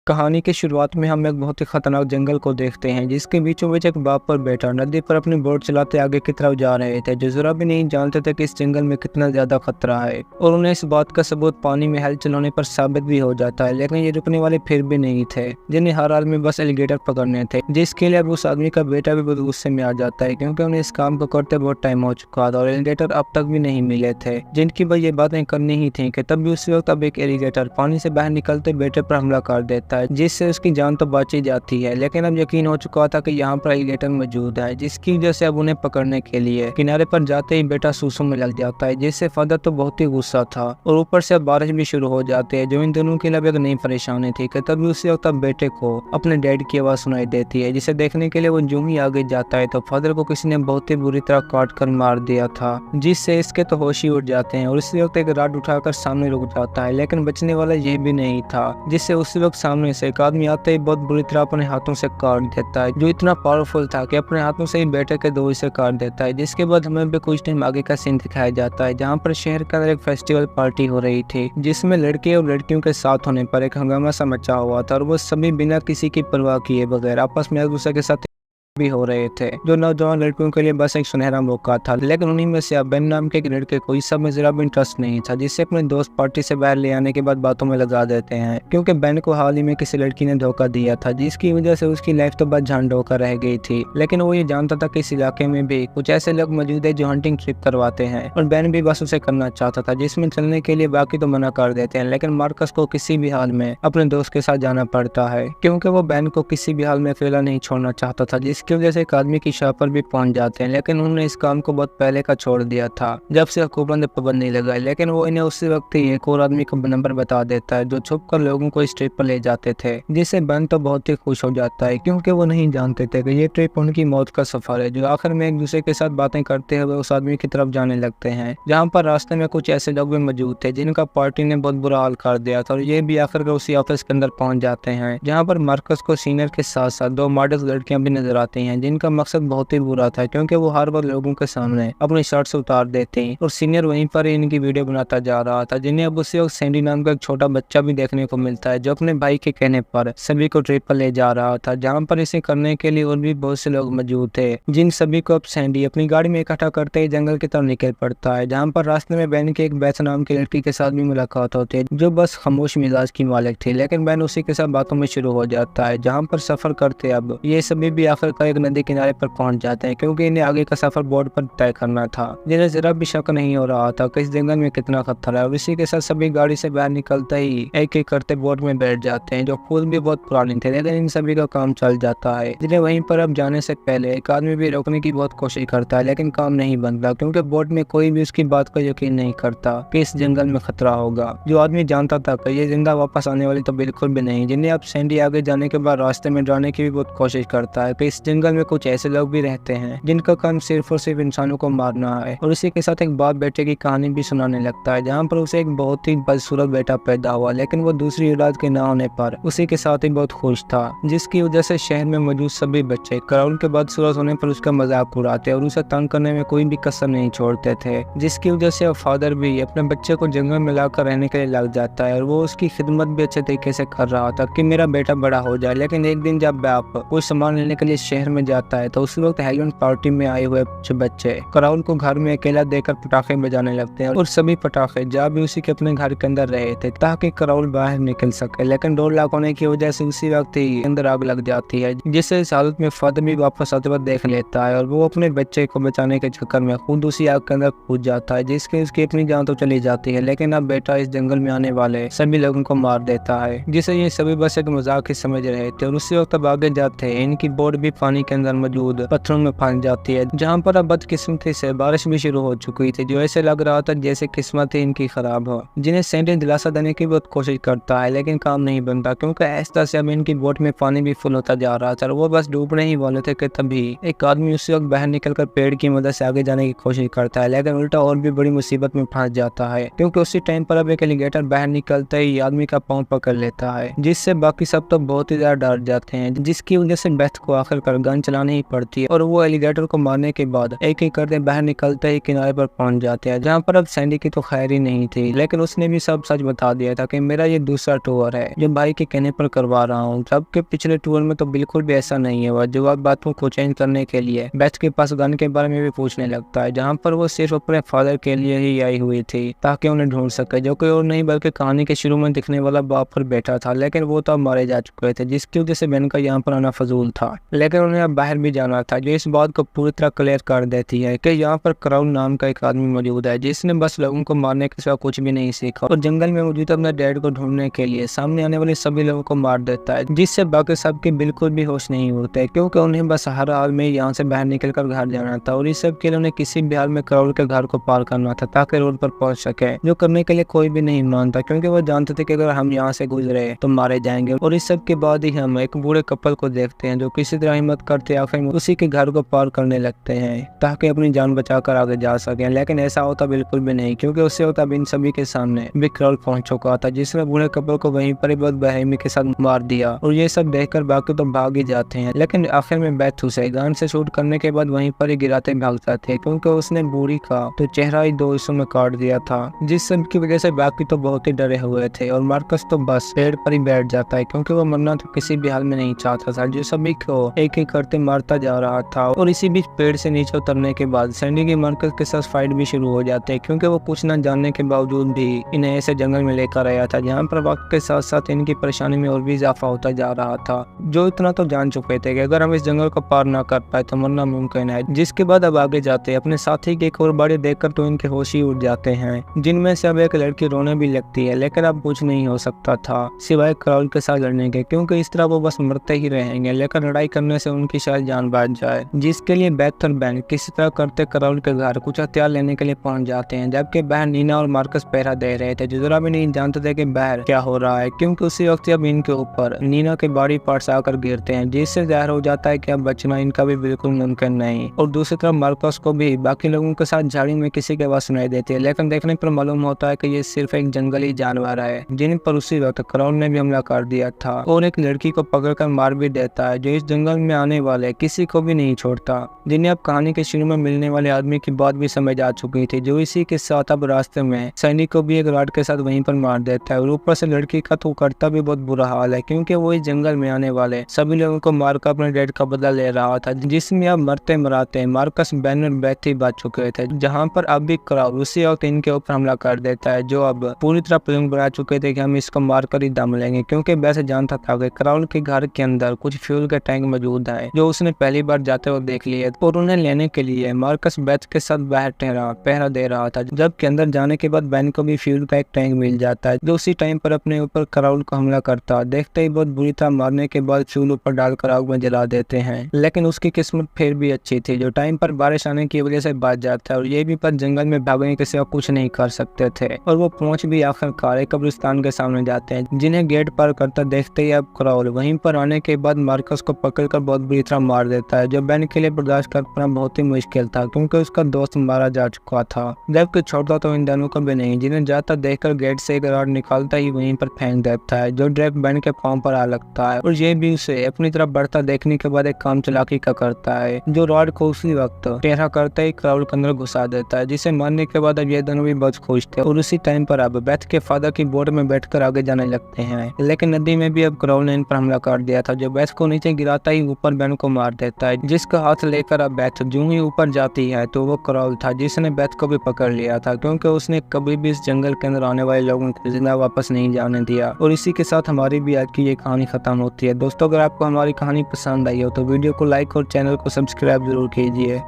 कहानी की शुरुआत में हम एक बहुत ही खतरनाक जंगल को देखते हैं, जिसके बीचों बीच एक बाप पर बैठा नदी पर अपनी बोट चलाते आगे की तरफ जा रहे थे, जो जरा भी नहीं जानते थे कि इस जंगल में कितना ज्यादा खतरा है। और उन्हें इस बात का सबूत पानी में हल चलाने पर साबित भी हो जाता है। लेकिन ये रुकने वाले फिर भी नहीं थे, जिन्हें हर हाल में बस एलिगेटर पकड़ने थे, जिसके लिए अब उस आदमी का बेटा भी बहुत गुस्से में आ जाता है, क्योंकि उन्हें इस काम को करते बहुत टाइम हो चुका था और एलिगेटर अब तक भी नहीं मिले थे, जिनकी वह ये बातें करनी ही थी कि तब भी उसी वक्त अब एक एलिगेटर पानी से बाहर निकलते बेटे पर हमला कर देता है, जिससे उसकी जान तो बची जाती है। लेकिन अब यकीन हो चुका था कि यहाँ पर एलिगेटर मौजूद है, जिसकी वजह से अब उन्हें पकड़ने के लिए किनारे पर जाते ही बेटा सूसू में लग जाता है, जिससे फादर तो बहुत ही गुस्सा था और ऊपर से अब बारिश भी शुरू हो जाती है, जो इन दोनों के लिए एक नई परेशानी थी कि तभी उसी वक्त अब बेटे को अपने डैड की आवाज सुनाई देती है, जिसे देखने के लिए वो जो ही आगे जाता है तो फादर को किसी ने बहुत ही बुरी तरह काट कर मार दिया था, जिससे इसके तो होश ही उड़ जाते हैं और उसी वक्त एक रॉड उठाकर सामने रुक जाता है। लेकिन बचने वाला ये भी नहीं था, जिससे उसी वक्त सामने से एक आदमी आते ही बहुत बुरी तरह अपने हाथों से काट देता है, जो इतना पावरफुल था कि अपने हाथों से ही बेटे के दो हिस्से काट देता है। जिसके बाद हमें भी कुछ टाइम आगे का सीन दिखाया जाता है, जहाँ पर शहर के अंदर एक फेस्टिवल पार्टी हो रही थी, जिसमें लड़के और लड़कियों के साथ होने पर एक हंगामा सा मचा हुआ था और वो सभी बिना किसी की परवाह किए बगैर आपस में एक दूसरे के साथ भी हो रहे थे, जो नौजवान लड़कियों के लिए बस एक सुनहरा मौका था। लेकिन उन्हीं में से अब बेन नाम के एक लड़के को इस सब में जरा भी इंटरेस्ट नहीं था, जिससे अपने दोस्त पार्टी से बाहर ले आने के बाद बातों में लगा देते हैं, क्योंकि बेन को हाल ही में किसी लड़की ने धोखा दिया था, जिसकी वजह से उसकी लाइफ तो बस झांड होकर रह गई थी। लेकिन वो ये जानता था कि इस इलाके में भी कुछ ऐसे लोग मौजूद है जो हंटिंग ट्रिप करवाते हैं और बेन भी बस उसे करना चाहता था, जिसमें चलने के लिए बाकी तो मना कर देते हैं। लेकिन मार्कस को किसी भी हाल में अपने दोस्त के साथ जाना पड़ता है, क्योंकि वो बेन को किसी भी हाल में अकेला नहीं छोड़ना चाहता था, जिसकी वजह से एक आदमी की शाह पर भी पहुंच जाते हैं। लेकिन उन्होंने इस काम को बहुत पहले का छोड़ दिया था, जब से हुकूमत ने पाबंदी नहीं लगाई। लेकिन वो इन्हें उसी वक्त ही एक और आदमी का नंबर बता देता है, जो छुप कर लोगों को इस ट्रिप पर ले जाते थे, जिससे बेन तो बहुत ही खुश हो जाता है, क्योंकि वो नहीं जानते थे कि ये ट्रिप उनकी मौत का सफर है, जो आखिर में एक दूसरे के साथ बातें करते हुए उस आदमी की तरफ जाने लगते हैं, जहाँ पर रास्ते में कुछ ऐसे लोग भी मौजूद थे जिनका पार्टी ने बहुत बुरा हाल कर दिया था। और ये भी आखिर कर उसी ऑफिस के अंदर पहुंच जाते हैं, जहाँ पर मार्कस को सीनियर के साथ साथ दो मॉडल लड़कियां भी नजर आती हैं, जिनका मकसद बहुत ही बुरा था, क्योंकि वो हर बार लोगों के सामने अपनी शर्ट से उतार देते हैं और सीनियर वहीं पर इनकी वीडियो बनाता जा रहा था, जिन्हें अब उसी वक्त सैंडी नाम का एक छोटा बच्चा भी देखने को मिलता है, जो अपने भाई के कहने पर सभी को ट्रिप पर ले जा रहा था, जहाँ पर इसे करने के लिए और भी बहुत से लोग मौजूद थे, जिन सभी को अब सैंडी अपनी गाड़ी में इकट्ठा करते ही जंगल की तरफ निकल पड़ता है, जहाँ पर रास्ते में बैन के एक बैथ नाम की लड़की के साथ भी मुलाकात होती है, जो बस खामोश मिजाज की मालिक थी। लेकिन बैन उसी के साथ बातों में शुरू हो जाता है, जहाँ पर सफर करते अब ये सभी भी आखिरकार एक नदी किनारे पर पहुंच जाते हैं, क्योंकि इन्हें आगे का सफर बोर्ड पर तय करना था, जिन्हें जरा भी शक नहीं हो रहा था कि इस जंगल में कितना खतरा है। और इसी के साथ सभी गाड़ी से बाहर निकलते ही एक एक करते बोर्ड में बैठ जाते हैं, जो खुद भी बहुत पुराने थे, लेकिन इन सभी का काम चल जाता है, जिन्हें वहीं पर अब जाने से पहले एक आदमी भी रोकने की बहुत कोशिश करता है, लेकिन काम नहीं बनता, क्योंकि बोर्ड में कोई भी उसकी बात को यकीन नहीं करता कि इस जंगल में खतरा होगा। जो आदमी जानता था कि ये जिंदा वापस आने वाली तो बिल्कुल भी नहीं, जिन्हें अब सैंडी आगे जाने के बाद रास्ते में डराने की भी बहुत कोशिश करता है कि इस जंगल में कुछ ऐसे लोग भी रहते हैं जिनका काम सिर्फ और सिर्फ इंसानों को मारना है। और इसी के साथ एक बाप बेटे की कहानी भी सुनाने लगता है, जहाँ पर उसे एक बहुत ही बदसूरत बेटा पैदा हुआ, लेकिन वो दूसरी औलाद के ना होने पर उसी के साथ ही बहुत खुश था, जिसकी वजह से शहर में मौजूद सभी बच्चे क्राउन के बदसूरत होने पर उसका मजाक उड़ाते और उसे तंग करने में कोई भी कसर नहीं छोड़ते थे, जिसकी वजह से फादर भी अपने बच्चे को जंगल में लाकर रहने के लिए लग जाता है और वो उसकी खिदमत भी अच्छे तरीके से कर रहा था कि मेरा बेटा बड़ा हो जाए। लेकिन एक दिन जब बाप कुछ सामान लेने के लिए शहर में जाता है, तो उसी वक्त हेलोवीन पार्टी में आए हुए कुछ बच्चे क्राउन को घर में अकेला देकर पटाखे बजाने लगते हैं और सभी पटाखे जहाँ भी उसी के अपने घर के अंदर रहे थे, ताकि क्राउन बाहर निकल सके। लेकिन डोर लॉक होने की वजह से उसी वक्त ही अंदर आग लग जाती है, जिससे इस हालत में फादर भी वापस आते वक्त देख लेता है और वो अपने बच्चे को बचाने के चक्कर में खुद उसी आग के अंदर कूद जाता है, जिसके उसकी अपनी जान तो चली जाती है। लेकिन अब बेटा इस जंगल में आने वाले सभी लोगों को मार देता है, जिसे ये सभी बस एक मजाक ही समझ रहे थे। और उसी वक्त अब आगे जाते हैं इनकी बोट भी पानी के अंदर मौजूद पत्थरों में फंस जाती है, जहाँ पर अब बदकिस्मती से बारिश भी शुरू हो चुकी थी, जो ऐसे लग रहा था जैसे किस्मत ही इनकी खराब हो, जिन्हें सैंडी दिलासा देने की बहुत कोशिश करता है, लेकिन काम नहीं बनता, क्योंकि ऐसा से अब इनकी बोट में पानी भी फुल होता जा रहा था। वो बस डूबने ही वाले थे कि तभी एक आदमी उसी वक्त बाहर निकलकर पेड़ की मदद से आगे जाने की कोशिश करता है, लेकिन उल्टा और भी बड़ी मुसीबत में फंस जाता है, क्योंकि उसी टाइम पर अब एक एलिगेटर बाहर निकलते ही आदमी का पाँव पकड़ लेता है, जिससे बाकी सब तो बहुत ही ज्यादा डर जाते हैं, जिसकी वजह से बेथ को आखिरकार गन चलानी ही पड़ती है और वो एलिगेटर को मारने के बाद एक एक करते बाहर निकलते ही किनारे पर पहुंच जाते हैं, जहाँ पर अब सैंडी की तो खैर ही नहीं थी। लेकिन उसने भी सब सच बता दिया था कि मेरा ये दूसरा टूर है जो भाई के कहने पर करवा रहा हूँ, जबकि पिछले टूर में तो बिल्कुल भी ऐसा नहीं है। वह जवाब बातों को चेंज करने के लिए बेथ के पास गन के बारे में भी पूछने लगता है, जहाँ पर वो सिर्फ अपने फादर के लिए ही आई हुई थी ताकि उन्हें ढूंढ सके, जो कोई और नहीं बल्कि कहानी के शुरू में दिखने वाला बाप पर बैठा था। लेकिन वो तो अब मारे जा चुके थे, जिसकी वजह से बेन का यहाँ पर आना फजूल था। लेकिन उन्हें अब बाहर भी जाना था, जो इस बात को पूरी तरह क्लियर कर देती है कि यहाँ पर क्राउन नाम का एक आदमी मौजूद है जिसने बस लोगों को मारने के सिवा कुछ भी नहीं सीखा और जंगल में मौजूद अपने डैड को ढूंढने के लिए सामने आने वाले सभी लोगों को मार देता है, जिससे बाकी सबके बिल्कुल भी होश नहीं होते, क्योंकि उन्हें बस हर हाल में यहाँ से बाहर निकलकर घर जाना था और इस सब के लिए उन्हें किसी भी हाल में क्राउन के घर को पार करना था ताकि रोड पर पहुंच सके, जो करने के लिए कोई भी नहीं मानता, क्योंकि वो जानते थे कि अगर हम यहाँ से गुजरे तो मारे जाएंगे। और इस सब के बाद ही हम एक बूढ़े कपल को देखते हैं जो किसी तरह हिम्मत करते आखिर में उसी के घर को पार करने लगते हैं ताकि अपनी जान बचाकर आगे जा सके। लेकिन ऐसा होता बिल्कुल भी नहीं, क्योंकि उससे होता इन सभी के सामने बिग क्राउल पहुंच चुका था, जिसने बूढ़े कपल को वहीं पर बहुत बेरहमी के साथ मार दिया। और ये सब देखकर बाकी तो भाग ही जाते हैं, लेकिन आखिर में बेथ उसे गन से शूट करने के बाद वहीं पर ही गिराते भाग जाते हैं, क्योंकि उसने बूढ़ी का तो चेहरा ही 2 हिस्सों में काट दिया था, जिस सब की वजह से बाकी तो बहुत ही डरे हुए थे। और मार्कस तो बस पेड़ पर ही बैठ जाता है, क्योंकि वो मरना तो किसी भी हाल में नहीं चाहता था, जो सभी को एक एक करते मारता जा रहा था। और इसी बीच पेड़ से नीचे उतरने के बाद सैंडी की मार्कस के साथ फाइट भी शुरू हो जाते हैं, क्योंकि वो कुछ न जानने के बावजूद भी इन्हें ऐसे जंगल में लेकर आया था जहाँ पर वक्त के साथ साथ इनकी परेशानी में और भी इजाफा होता जा रहा था। जो इतना तो जान चुके थे कि अगर हम इस जंगल को पार ना कर पाए तो मरना मुमकिन है। जिसके बाद अब आगे जाते अपने साथी की एक और बड़ी देखकर तो इनके होश ही उड़ जाते हैं, जिनमें से अब एक लड़की रोने भी लगती है। लेकिन अब कुछ नहीं हो सकता था सिवाय क्राउल के साथ लड़ने के, क्योंकि इस तरह वो बस मरते ही रहेंगे, लेकिन लड़ाई करने से उनकी शायद जान बच जाए। जिसके लिए बेथ और बेन किसी तरह करते क्राउल के घर कुछ हथियार लेने के लिए पहुंच जाते हैं, जबकि बाहर नीना और मार्कस पहरा दे रहे थे, जो जरा भी नहीं जानते थे कि बाहर क्या हो रहा है, क्योंकि उसी वक्त अब इनके ऊपर नीना के बॉडी पार्ट्स आकर गिरते हैं, जिससे जाहिर हो जाता है कि अब बचना इनका भी बिल्कुल मुमकिन नहीं। और दूसरी तरफ मार्कस को भी बाकी लोगों के साथ झाड़ी में किसी के आवाज सुनाई देती है, लेकिन देखने पर मालूम होता है कि ये सिर्फ एक जंगली जानवर है, जिन पर उसी वक्त क्राउन ने भी हमला कर दिया था और एक लड़की को पकड़कर मार भी देता है, जो इस जंगल में आने वाले किसी को भी नहीं छोड़ता, जिन्हें अब कहानी के शुरू में मिलने वाले आदमी की बात भी समझ आ चुकी थी, जो इसी के साथ अब रास्ते में सैनी को भी एक रॉड के साथ वहीं पर मार देता है। और ऊपर से लड़की का तो करता भी बहुत बुरा हाल है, क्योंकि वो इस जंगल में आने वाले सभी लोगों को मारकर अपने डैड का बदला ले रहा था, जिसमें अब मरते मराते मार्कस, बेन और बेथ ही बच चुके थे, जहाँ पर अब भी क्राउल उसी वक्त इनके ऊपर हमला कर देता है, जो अब पूरी तरह प्लान बना चुके थे कि हम इसको मारकर ही दम लेंगे, क्योंकि वैसे जानता था कि क्राउल के घर के अंदर कुछ फ्यूल के टैंक मौजूद है, जो उसने पहली बार जाते वक्त देख लिए, और उन्हें लेने के लिए मार्कस बेथ के साथ बाहर पहरा दे रहा था, जबकि अंदर जाने के बाद बेन को भी फ्यूल का एक टैंक मिल जाता है, जो उसी टाइम पर अपने ऊपर क्राउल को हमला करता, देखते ही बहुत बुरी तरह मारने के बाद फ्यूल ऊपर डालकर आग में जला देते हैं। लेकिन उसकी किस्मत फिर भी अच्छी थी, जो टाइम पर बारिश आने की वजह से बच जाता है, और ये भी पर जंगल में भागने के सिवा कुछ नहीं कर सकते थे। और वो पहुंच भी आखिरकार एक कब्रिस्तान के सामने जाते हैं, जिन्हें गेट पार करता देखते ही अब क्राउल वहीं पर आने के बाद मार्कस को पकड़कर बहुत बुरी तरह मार देता है, जो बेन के लिए बर्दाश्त कर पाना बहुत ही मुश्किल था, क्योंकि उसका दोस्त मारा जा चुका था। जबकि छोड़ता तो इन दोनों को भी नहीं, जिन्हें जाता देखकर गेट से एक रॉड निकालता ही वहीं पर फेंक देता है, जो डायरेक्ट बेन के पांव पर आ लगता है, और ये भी उसे अपनी तरफ बढ़ता देखने के बाद एक काम चालाकी का करता है, जो रॉड को उसी वक्त टेढ़ा करते ही क्राउल के अंदर घुसा देता है, जिसे मारने के बाद अब ये दोनों भी बहुत खुश थे। और उसी टाइम पर अब बेथ के फादर की बोट में बैठकर आगे जाने लगते हैं, लेकिन नदी में भी अब क्राउल ने इन पर हमला कर दिया था, जो बेथ को नीचे गिराता ही ऊपर बेन को मार देता है, जिसका हाथ लेकर अब बेथ जो ही ऊपर जाती है तो वो क्राउल था, जिसने बेथ को भी पकड़ लिया था, क्योंकि उसने कभी भी इस जंगल के अंदर आने वाले लोगों को जिंदा वापस नहीं जाने दिया। और इसी के साथ हमारी भी आज की ये कहानी खत्म होती है। दोस्तों, अगर आपको हमारी कहानी पसंद आई हो तो वीडियो को लाइक और चैनल को सब्सक्राइब जरूर कीजिए।